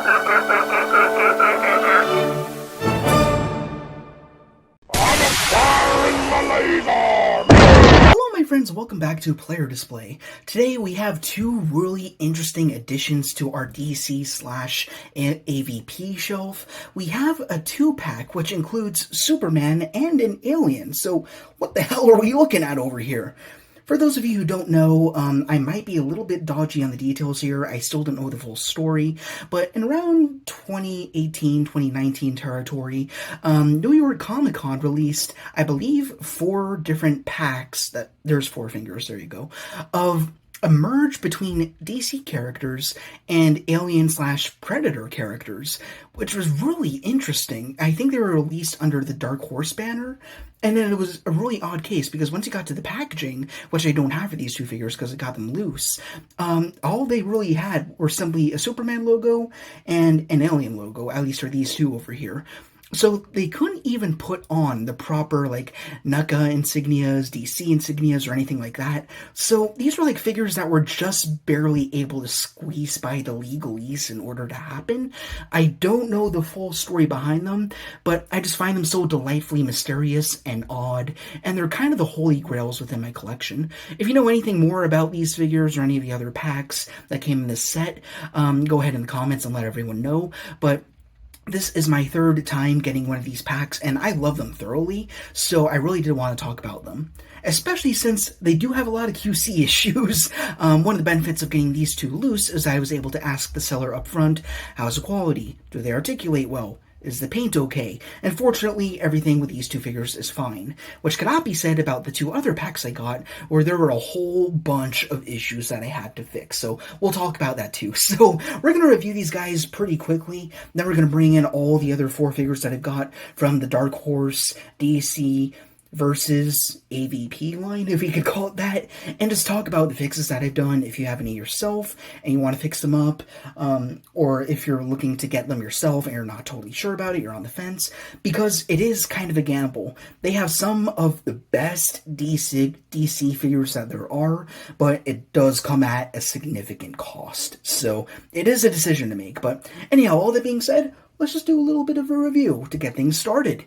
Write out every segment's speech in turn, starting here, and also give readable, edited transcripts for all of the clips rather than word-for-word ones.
Hello my friends, welcome back to Player Display. Today we have two really interesting additions to our DC slash AVP shelf. We have a 2-pack which includes Superman and an alien, so what the hell are we looking at over here? For those of you who don't know, I might be a little bit dodgy on the details here. I still don't know the full story, but in around 2018, 2019 territory, New York Comic Con released, I believe, 4 different packs, there's 4 fingers, there you go, of a merge between DC characters and Alien slash Predator characters, which was really interesting. I think they were released under the Dark Horse banner, and then it was a really odd case, because once you got to the packaging, which I don't have for these 2 figures because I got them loose, all they really had were simply a Superman logo and an Alien logo, at least for these 2 over here. So they couldn't even put on the proper, like, NECA insignias, DC insignias, or anything like that. So these were, like, figures that were just barely able to squeeze by the legalese in order to happen. I don't know the full story behind them, but I just find them so delightfully mysterious and odd, and they're kind of the holy grails within my collection. If you know anything more about these figures or any of the other packs that came in this set, go ahead in the comments and let everyone know, but this is my 3rd time getting one of these packs, and I love them thoroughly, so I really did want to talk about them. Especially since they do have a lot of QC issues. One of the benefits of getting these 2 loose is I was able to ask the seller up front, how's the quality? Do they articulate well? Is the paint okay? And fortunately, everything with these 2 figures is fine, which cannot be said about the 2 other packs I got, where there were a whole bunch of issues that I had to fix, so we'll talk about that too. So we're going to review these guys pretty quickly, then we're going to bring in all the other 4 figures that I've got from the Dark Horse, DC, versus AVP line, if we could call it that, and just talk about the fixes that I've done if you have any yourself and you want to fix them up, or if you're looking to get them yourself and you're not totally sure about it, you're on the fence, because it is kind of a gamble. They have some of the best DC figures that there are, but it does come at a significant cost, so it is a decision to make. But anyhow, all that being said, let's just do a little bit of a review to get things started.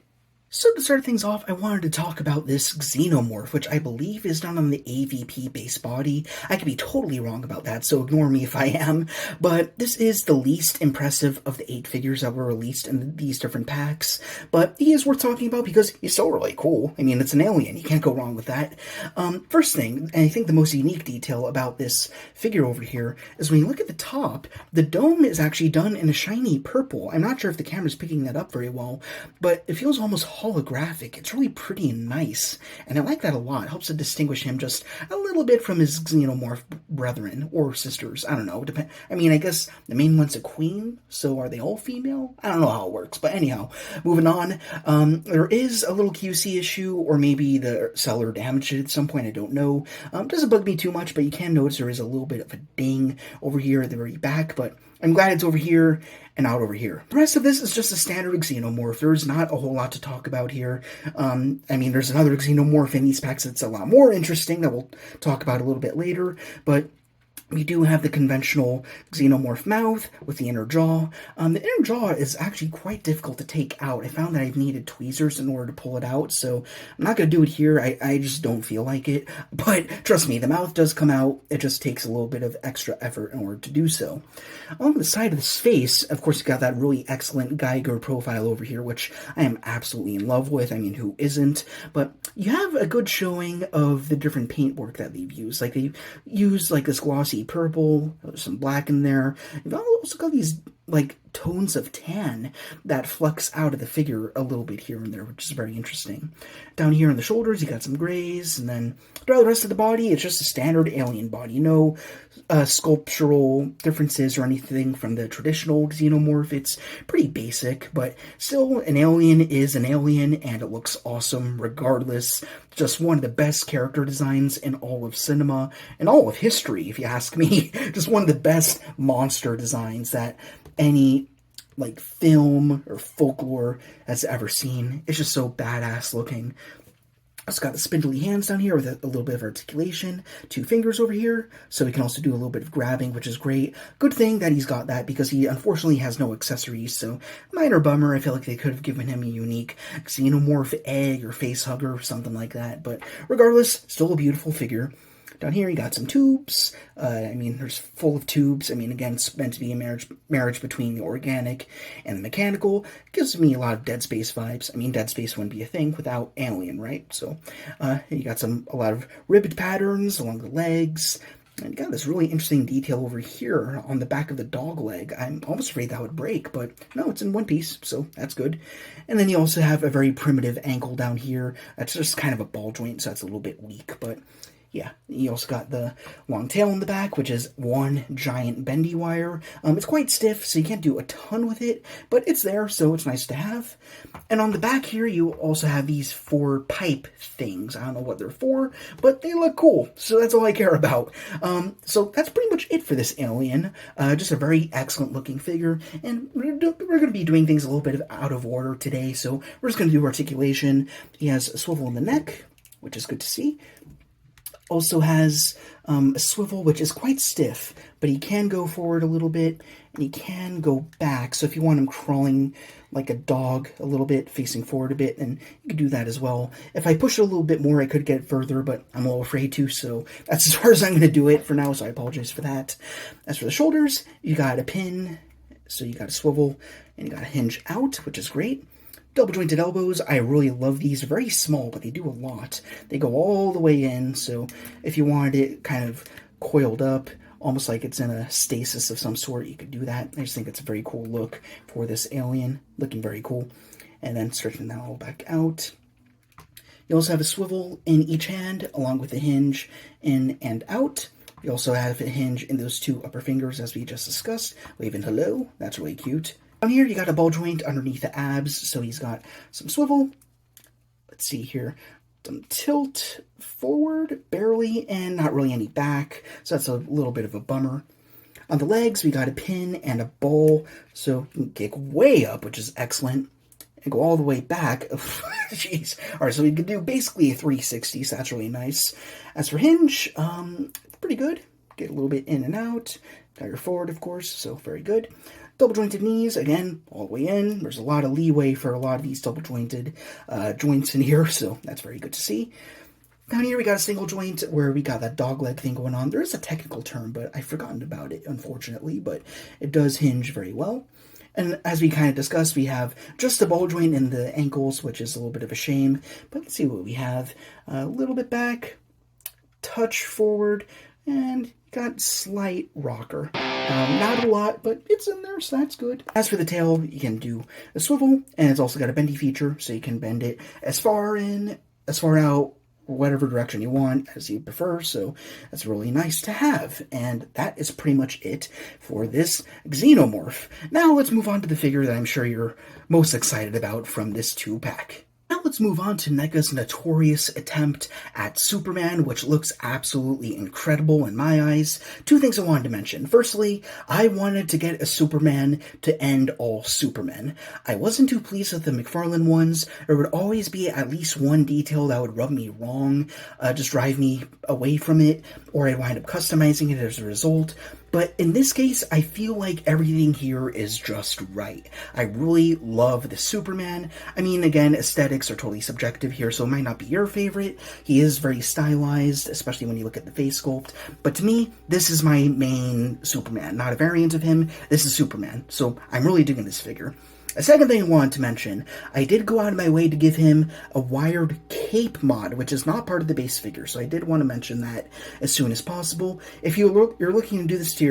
So to start things off, I wanted to talk about this Xenomorph, which I believe is done on the AVP base body. I could be totally wrong about that, so ignore me if I am. But this is the least impressive of the 8 figures that were released in these different packs. But he is worth talking about because he's still really cool. I mean, it's an alien. You can't go wrong with that. First thing, and I think the most unique detail about this figure over here, is when you look at the top, the dome is actually done in a shiny purple. I'm not sure if the camera's picking that up very well, but it feels almost holographic. It's really pretty and nice, and I like that a lot. It helps to distinguish him just a little bit from his Xenomorph brethren or sisters. I don't know. I mean, I guess the main one's a queen, so are they all female? I don't know how it works, but anyhow, moving on. There is a little QC issue, or maybe the seller damaged it at some point. I don't know. Doesn't bug me too much, but you can notice there is a little bit of a ding over here at the very back, but I'm glad it's over here and not over here. The rest of this is just a standard Xenomorph. There's not a whole lot to talk about here. I mean, there's another Xenomorph in these packs that's a lot more interesting that we'll talk about a little bit later, but we do have the conventional Xenomorph mouth with the inner jaw. The inner jaw is actually quite difficult to take out. I found that I've needed tweezers in order to pull it out, so I'm not going to do it here. I just don't feel like it. But trust me, the mouth does come out. It just takes a little bit of extra effort in order to do so. On the side of his face, of course, you got that really excellent Geiger profile over here, which I am absolutely in love with. I mean, who isn't? But you have a good showing of the different paintwork that they've used. Like, they've used, like, this glossy purple, there's some black in there. You've also got these, like, tones of tan that flux out of the figure a little bit here and there, which is very interesting. Down here on the shoulders, you got some grays, and then throughout the rest of the body, it's just a standard alien body. No sculptural differences or anything from the traditional Xenomorph. It's pretty basic, but still, an alien is an alien, and it looks awesome regardless. Just one of the best character designs in all of cinema, and all of history, if you ask me. Just one of the best monster designs that any, like, film or folklore has ever seen. It's just so badass looking. It's got the spindly hands down here with a little bit of articulation, 2 fingers over here, so he can also do a little bit of grabbing, which is great. Good thing that he's got that, because he unfortunately has no accessories, so minor bummer. I feel like they could have given him a unique xenomorph egg or face hugger or something like that, but regardless, still a beautiful figure. Down here, you got some tubes. There's full of tubes. Again, it's meant to be a marriage between the organic and the mechanical. Gives me a lot of Dead Space vibes. Dead Space wouldn't be a thing without Alien, right? So, you got a lot of ribbed patterns along the legs. And you got this really interesting detail over here on the back of the dog leg. I'm almost afraid that would break, but no, it's in one piece, so that's good. And then you also have a very primitive ankle down here. That's just kind of a ball joint, so that's a little bit weak, but yeah, you also got the long tail in the back, which is one giant bendy wire. It's quite stiff, so you can't do a ton with it, but it's there, so it's nice to have. And on the back here, you also have these 4 pipe things. I don't know what they're for, but they look cool, so that's all I care about. So that's pretty much it for this alien. Just a very excellent looking figure, and we're going to be doing things a little bit out of order today, so we're just going to do articulation. He has a swivel in the neck, which is good to see. Also has a swivel, which is quite stiff, but he can go forward a little bit, and he can go back. So if you want him crawling like a dog a little bit, facing forward a bit, and you can do that as well. If I push it a little bit more, I could get further, but I'm a little afraid to, so that's as far as I'm going to do it for now, so I apologize for that. As for the shoulders, you got a pin, so you got a swivel, and you got a hinge out, which is great. Double jointed elbows, I really love these. They're very small, but they do a lot. They go all the way in, so if you wanted it kind of coiled up, almost like it's in a stasis of some sort, you could do that. I just think it's a very cool look for this alien, looking very cool. And then stretching that all back out. You also have a swivel in each hand, along with a hinge in and out. You also have a hinge in those 2 upper fingers, as we just discussed. Waving hello, that's really cute. Down here, you got a ball joint underneath the abs, so he's got some swivel. Let's see here. Some tilt forward, barely, and not really any back, so that's a little bit of a bummer. On the legs, we got a pin and a ball, so you can kick way up, which is excellent, and go all the way back. Jeez. All right, so we can do basically a 360, so that's really nice. As for hinge, pretty good. Get a little bit in and out. Got your forward, of course, so very good. Double jointed knees, again, all the way in. There's a lot of leeway for a lot of these double jointed joints in here, so that's very good to see. Down here we got a single joint where we got that dog leg thing going on. There is a technical term, but I've forgotten about it, unfortunately, but it does hinge very well. And as we kind of discussed, we have just a ball joint in the ankles, which is a little bit of a shame, but let's see what we have. A little bit back, touch forward, and got slight rocker. Not a lot, but it's in there, so that's good. As for the tail, you can do a swivel, and it's also got a bendy feature, so you can bend it as far in, as far out, whatever direction you want, as you prefer, so that's really nice to have. And that is pretty much it for this xenomorph. Now let's move on to the figure that I'm sure you're most excited about from this 2-pack. Now let's move on to NECA's notorious attempt at Superman, which looks absolutely incredible in my eyes. 2 things I wanted to mention. Firstly, I wanted to get a Superman to end all Supermen. I wasn't too pleased with the McFarlane ones. There would always be at least one detail that would rub me wrong, just drive me away from it, or I'd wind up customizing it as a result. But in this case, I feel like everything here is just right. I really love the Superman. Again, aesthetics are totally subjective here, so it might not be your favorite. He is very stylized, especially when you look at the face sculpt. But to me, this is my main Superman. Not a variant of him, this is Superman. So I'm really digging this figure. A second thing I wanted to mention, I did go out of my way to give him a wired cape mod, which is not part of the base figure, so I did want to mention that as soon as possible. If you're looking to do this to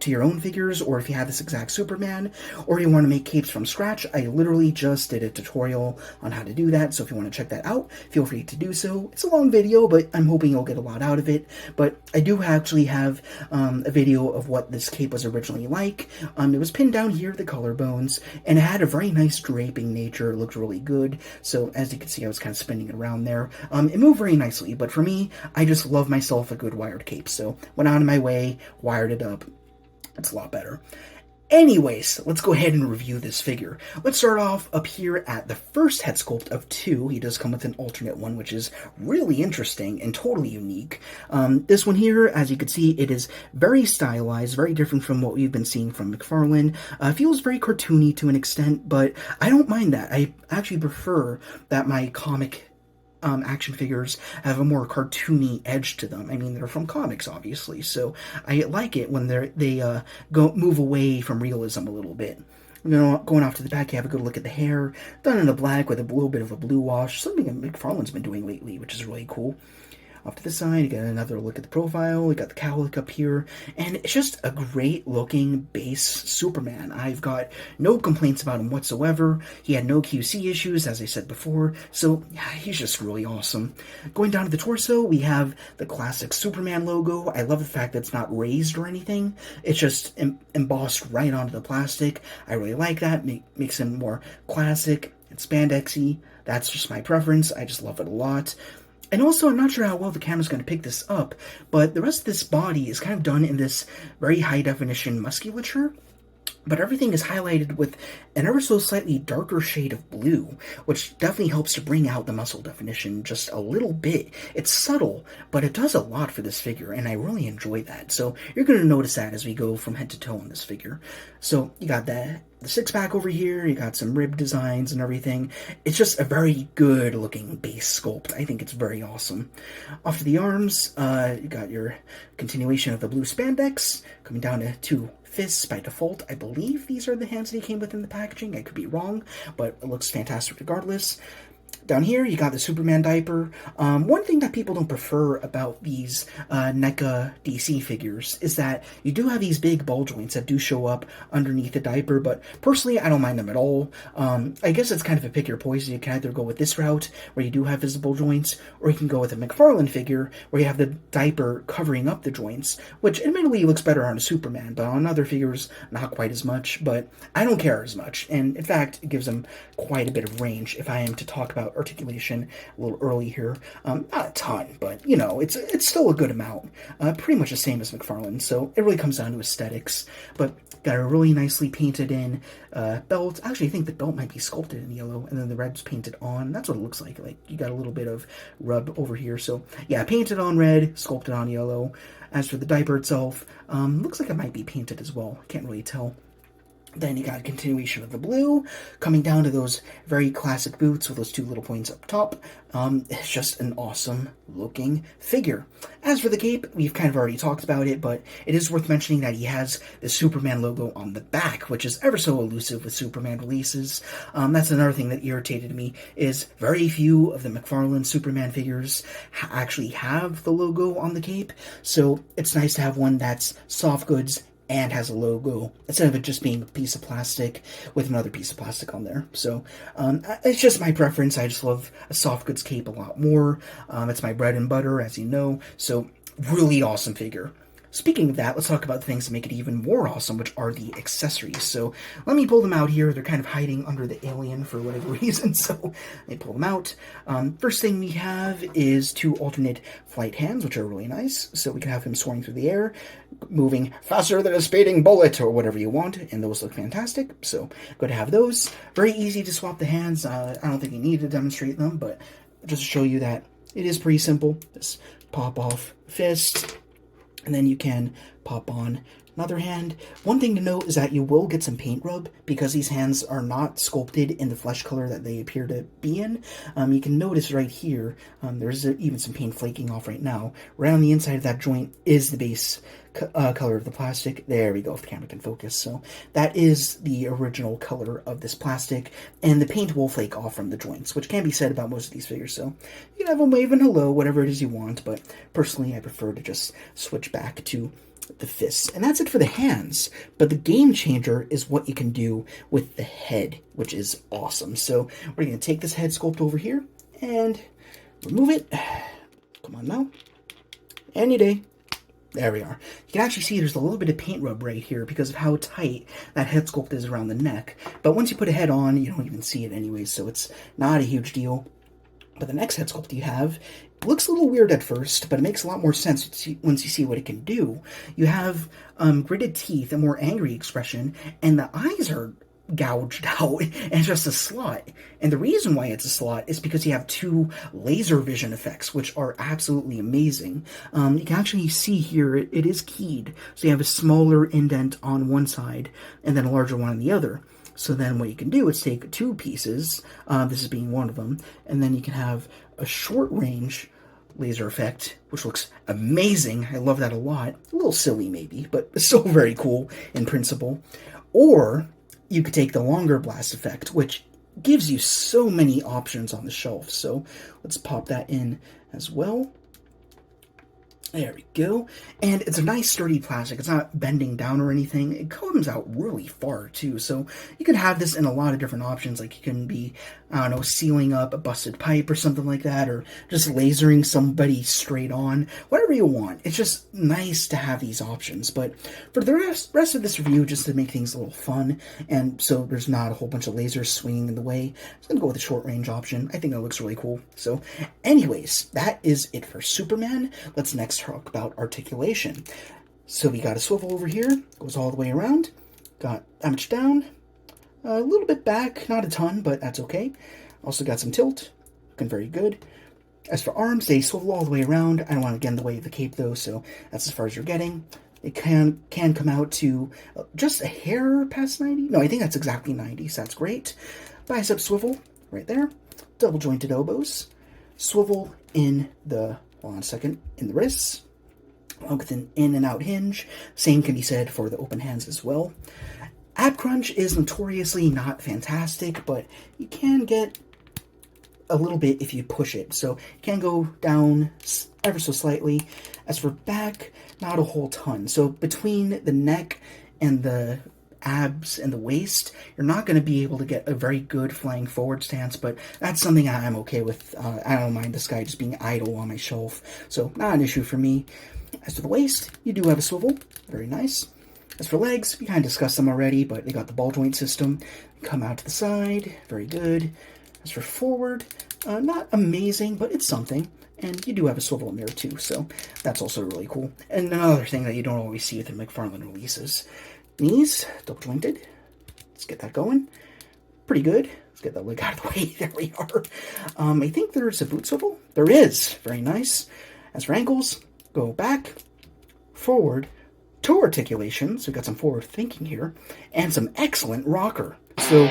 your own figures, or if you have this exact Superman, or you want to make capes from scratch, I literally just did a tutorial on how to do that, so if you want to check that out, feel free to do so. It's a long video, but I'm hoping you'll get a lot out of it, but I do actually have a video of what this cape was originally like. It was pinned down here, the collarbones, and it had a very nice draping nature. It looked really good, so as you can see, I was kind of spinning it around there. It moved very nicely, but for me, I just love myself a good wired cape, so went out of my way, wired it up. It's a lot better. Anyways, let's go ahead and review this figure. Let's start off up here at the first head sculpt of 2. He does come with an alternate one, which is really interesting and totally unique. This one here, as you can see, it is very stylized, very different from what we've been seeing from McFarlane. Feels very cartoony to an extent, but I don't mind that. I actually prefer that my comic action figures have a more cartoony edge to them. I mean, they're from comics, obviously, so I like it when they move away from realism a little bit. Going off to the back, you have a good look at the hair, done in a black with a little bit of a blue wash, something that McFarlane's been doing lately, which is really cool. Off to the side, you get another look at the profile, you got the cowlick up here, and it's just a great looking base Superman. I've got no complaints about him whatsoever. He had no QC issues, as I said before, so yeah, he's just really awesome. Going down to the torso, we have the classic Superman logo. I love the fact that it's not raised or anything. It's just embossed right onto the plastic. I really like that. Makes him more classic and spandexy. That's just my preference. I just love it a lot. And also, I'm not sure how well the camera's going to pick this up, but the rest of this body is kind of done in this very high-definition musculature, but everything is highlighted with an ever so slightly darker shade of blue, which definitely helps to bring out the muscle definition just a little bit. It's subtle, but it does a lot for this figure, and I really enjoy that. So you're going to notice that as we go from head to toe on this figure. So you got the six-pack over here, you got some rib designs and everything. It's just a very good-looking base sculpt. I think it's very awesome. Off to the arms, you got your continuation of the blue spandex, coming down to 2 fists by default. I believe these are the hands that he came with in the packaging. I could be wrong, but it looks fantastic regardless. Down here, you got the Superman diaper. One thing that people don't prefer about these NECA DC figures is that you do have these big ball joints that do show up underneath the diaper, but personally, I don't mind them at all. I guess it's kind of a pick your poison. You can either go with this route, where you do have visible joints, or you can go with a McFarlane figure, where you have the diaper covering up the joints, which admittedly looks better on a Superman, but on other figures, not quite as much, but I don't care as much, and in fact, it gives them quite a bit of range if I am to talk about articulation a little early here. Not a ton, but, you know, it's still a good amount. Pretty much the same as McFarlane, so it really comes down to aesthetics. But got a really nicely painted in belt. Actually, I think the belt might be sculpted in yellow, and then the red's painted on. That's what it looks like. Like, you got a little bit of rub over here. So, yeah, painted on red, sculpted on yellow. As for the diaper itself, looks like it might be painted as well. Can't really tell. Then you got a continuation of the blue, coming down to those very classic boots with those 2 little points up top. It's just an awesome looking figure. As for the cape, we've kind of already talked about it, but it is worth mentioning that he has the Superman logo on the back, which is ever so elusive with Superman releases. That's another thing that irritated me, is very few of the McFarlane Superman figures actually have the logo on the cape, so it's nice to have one that's soft goods and has a logo, instead of it just being a piece of plastic with another piece of plastic on there. So, it's just my preference. I just love a soft goods cape a lot more. It's my bread and butter, as you know, so really awesome figure. Speaking of that, let's talk about the things that make it even more awesome, which are the accessories. So let me pull them out here. They're kind of hiding under the alien for whatever reason, so let me pull them out. First thing we have is 2 alternate flight hands, which are really nice. So we can have him soaring through the air, moving faster than a speeding bullet, or whatever you want, and those look fantastic. So good to have those. Very easy to swap the hands. I don't think you need to demonstrate them, but just to show you that it is pretty simple. Just pop off fist, and then you can pop on another hand. One thing to note is that you will get some paint rub because these hands are not sculpted in the flesh color that they appear to be in. You can notice right here, there's even some paint flaking off right now. Right on the inside of that joint is the base color of the plastic. There we go, if the camera can focus. So that is the original color of this plastic, and the paint will flake off from the joints, which can be said about most of these figures. So you can have them waving hello, whatever it is you want, but personally I prefer to just switch back to the fists. And that's it for the hands, but the game changer is what you can do with the head, which is awesome. So we're going to take this head sculpt over here and remove it. Come on now. Any day. There we are. You can actually see there's a little bit of paint rub right here because of how tight that head sculpt is around the neck. But once you put a head on, you don't even see it anyways, so it's not a huge deal. But the next head sculpt you have Looks a little weird at first, but it makes a lot more sense once you see what it can do. You have gritted teeth, a more angry expression, and the eyes are gouged out, and it's just a slot. And the reason why it's a slot is because you have two laser vision effects, which are absolutely amazing. You can actually see here, it is keyed, so you have a smaller indent on one side, and then a larger one on the other. So then what you can do is take two pieces, this is being one of them, and then you can have a short range laser effect, which looks amazing. I love that a lot. A little silly maybe, but still very cool in principle. Or you could take the longer blast effect, which gives you so many options on the shelf. So let's pop that in as well. There we go. And it's a nice sturdy plastic. It's not bending down or anything. It comes out really far too. So you can have this in a lot of different options. Like you can be, I don't know, sealing up a busted pipe or something like that, or just lasering somebody straight on, whatever you want. It's just nice to have these options. But for the rest of this review, just to make things a little fun, and so there's not a whole bunch of lasers swinging in the way, I'm just going to go with the short range option. I think that looks really cool. So anyways, that is it for Superman. Let's next talk about articulation. So we got a swivel over here, goes all the way around, got that much down, a little bit back, not a ton, but that's okay. Also got some tilt, looking very good. As for arms, they swivel all the way around. I don't want to get in the way of the cape though, so that's as far as you're getting. It can come out to just a hair past 90. No, I think that's exactly 90, so that's great. Bicep swivel, right there. Double jointed elbows. Swivel in the, hold on a second, in the wrists. With an in and out hinge. Same can be said for the open hands as well. Ab crunch is notoriously not fantastic, but you can get a little bit if you push it. So it can go down ever so slightly. As for back, not a whole ton. So between the neck and the abs and the waist, you're not going to be able to get a very good flying forward stance, but that's something I'm okay with. I don't mind this guy just being idle on my shelf, so not an issue for me. As for the waist, you do have a swivel, very nice. As for legs, we kind of discussed them already, but they got the ball joint system. Come out to the side, very good. As for forward, not amazing, but it's something. And you do have a swivel in there too, so that's also really cool. And another thing that you don't always see with the McFarlane releases. Knees, double jointed. Let's get that going. Pretty good. Let's get that leg out of the way. There we are. I think there's a boot swivel. There is. Very nice. As for ankles, go back, forward, toe articulation, so we've got some forward thinking here, and some excellent rocker. So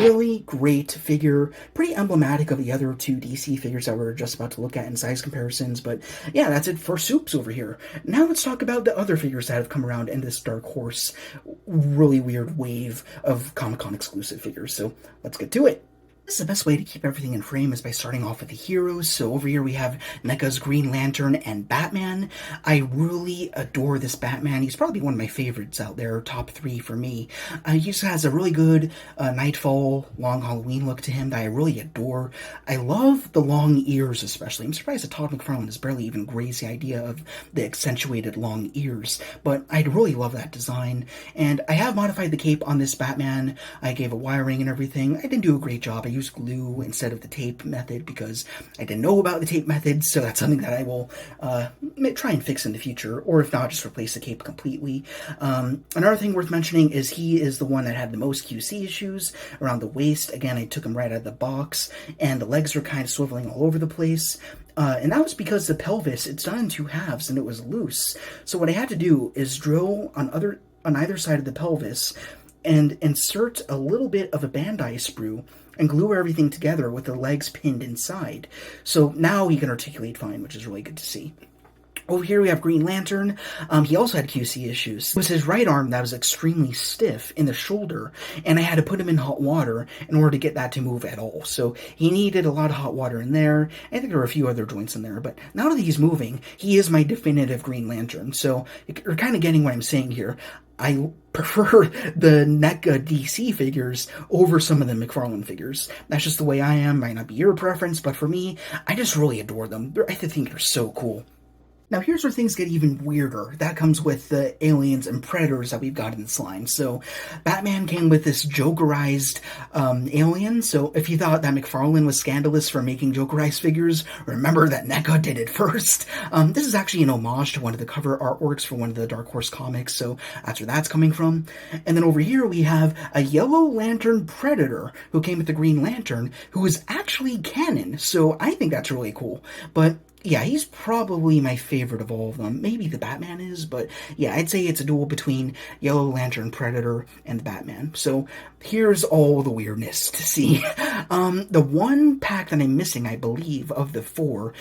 really great figure, pretty emblematic of the other two DC figures that we're just about to look at in size comparisons, but yeah, that's it for Soups over here. Now let's talk about the other figures that have come around in this Dark Horse really weird wave of Comic-Con exclusive figures, so let's get to it. The best way to keep everything in frame is by starting off with the heroes. So over here we have NECA's Green Lantern and Batman. I really adore this Batman. He's probably one of my favorites out there, top 3 for me. He just has a really good Nightfall, long Halloween look to him that I really adore. I love the long ears especially. I'm surprised that Todd McFarlane has barely even grazed the idea of the accentuated long ears, but I really love that design. And I have modified the cape on this Batman. I gave it wiring and everything. I didn't do a great job. I used glue instead of the tape method because I didn't know about the tape method, so that's something that I will try and fix in the future, or if not, just replace the cape completely. Another thing worth mentioning is he is the one that had the most QC issues around the waist. Again, I took him right out of the box, and the legs are kind of swiveling all over the place. And that was because the pelvis, it's done in 2 halves and it was loose. So what I had to do is drill on either side of the pelvis and insert a little bit of a Bandai sprue and glue everything together with the legs pinned inside. So now he can articulate fine, which is really good to see. Over here we have Green Lantern. He also had QC issues. It was his right arm that was extremely stiff in the shoulder, and I had to put him in hot water in order to get that to move at all. So he needed a lot of hot water in there. I think there were a few other joints in there, but now that he's moving, he is my definitive Green Lantern. So you're kind of getting what I'm saying here. I prefer the NECA DC figures over some of the McFarlane figures. That's just the way I am. Might not be your preference, but for me, I just really adore them. I think they're so cool. Now here's where things get even weirder. That comes with the aliens and predators that we've got in this line. So Batman came with this Jokerized alien. So if you thought that McFarlane was scandalous for making Jokerized figures, remember that NECA did it first. This is actually an homage to one of the cover artworks for one of the Dark Horse comics, so that's where that's coming from. And then over here we have a Yellow Lantern Predator who came with the Green Lantern, who is actually canon, so I think that's really cool. But yeah, he's probably my favorite of all of them. Maybe the Batman is, but yeah, I'd say it's a duel between Yellow Lantern Predator and the Batman. So here's all the weirdness to see. The one pack that I'm missing, I believe, of the 4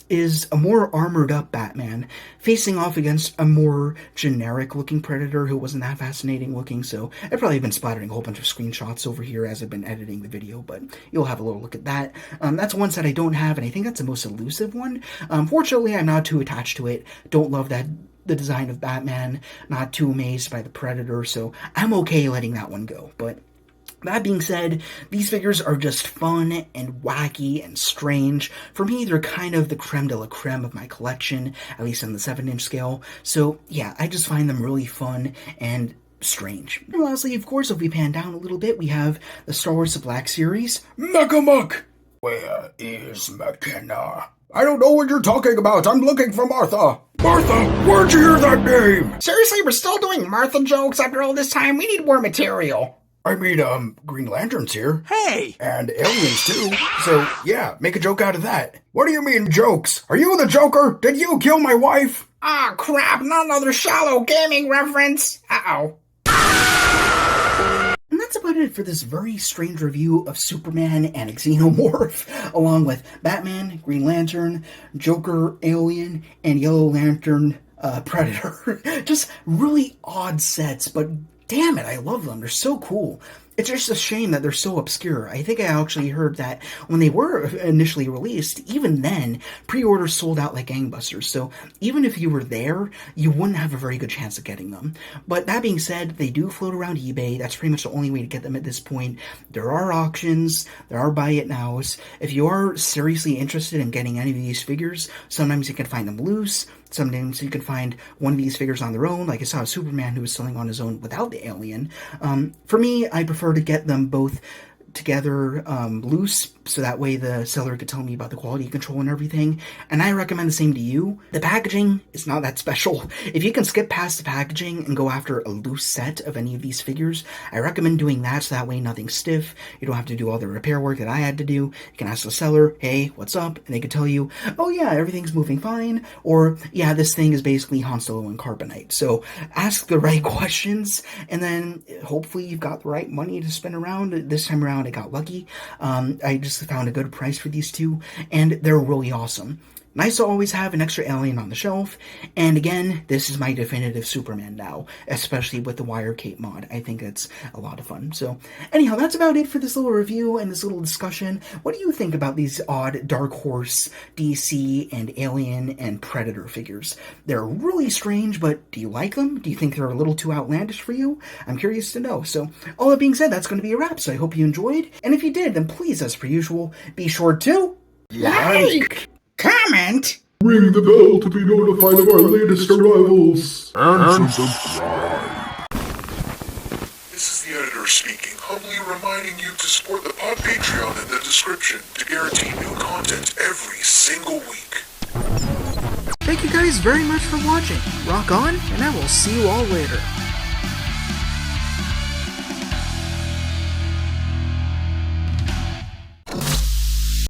is a more armored up Batman facing off against a more generic looking Predator who wasn't that fascinating looking, so I've probably been splattering a whole bunch of screenshots over here as I've been editing the video, but you'll have a little look at that. That's one set I don't have, and I think that's the most elusive one. Fortunately, I'm not too attached to it. Don't love the design of Batman, not too amazed by the Predator, so I'm okay letting that one go, but that being said, these figures are just fun and wacky and strange. For me, they're kind of the creme de la creme of my collection, at least on the 7-inch scale. So yeah, I just find them really fun and strange. And lastly, of course, if we pan down a little bit, we have the Star Wars The Black Series. Megamuck! Where is McKenna? I don't know what you're talking about. I'm looking for Martha. Martha, where'd you hear that name? Seriously, we're still doing Martha jokes after all this time? We need more material. I mean, Green Lantern's here. Hey! And aliens, too. So, yeah, make a joke out of that. What do you mean, jokes? Are you the Joker? Did you kill my wife? Ah, crap, not another shallow gaming reference. Uh-oh. And that's about it for this very strange review of Superman and Xenomorph, along with Batman, Green Lantern, Joker, Alien, and Yellow Lantern Predator. Just really odd sets, but damn it, I love them. They're so cool. It's just a shame that they're so obscure. I think I actually heard that when they were initially released, even then, pre-orders sold out like gangbusters. So even if you were there, you wouldn't have a very good chance of getting them. But that being said, they do float around eBay. That's pretty much the only way to get them at this point. There are auctions. There are buy it nows. If you are seriously interested in getting any of these figures, sometimes you can find them loose. Sometimes you can find one of these figures on their own, like I saw a Superman who was selling on his own without the alien. For me, I prefer to get them both together loose, so that way the seller could tell me about the quality control and everything, and I recommend the same to you. The packaging is not that special. If you can skip past the packaging and go after a loose set of any of these figures, I recommend doing that, so that way nothing's stiff. You don't have to do all the repair work that I had to do. You can ask the seller, hey, what's up? And they could tell you, oh yeah, everything's moving fine, or yeah, this thing is basically Han Solo and Carbonite. So ask the right questions, and then hopefully you've got the right money to spend around. This time around I got lucky. I just found a good price for these two, and they're really awesome. Nice to always have an extra alien on the shelf, and again, this is my definitive Superman now, especially with the wire cape mod. I think it's a lot of fun. So anyhow, that's about it for this little review and this little discussion. What do you think about these odd Dark Horse, DC, and Alien and Predator figures? They're really strange, but do you like them? Do you think they're a little too outlandish for you? I'm curious to know. So all that being said, that's going to be a wrap, so I hope you enjoyed, and if you did, then please, as per usual, be sure to Like! Comment! Ring the bell to be notified of our latest arrivals. And subscribe. This is the editor speaking, humbly reminding you to support the pod Patreon in the description to guarantee new content every single week. Thank you guys very much for watching. Rock on, and I will see you all later.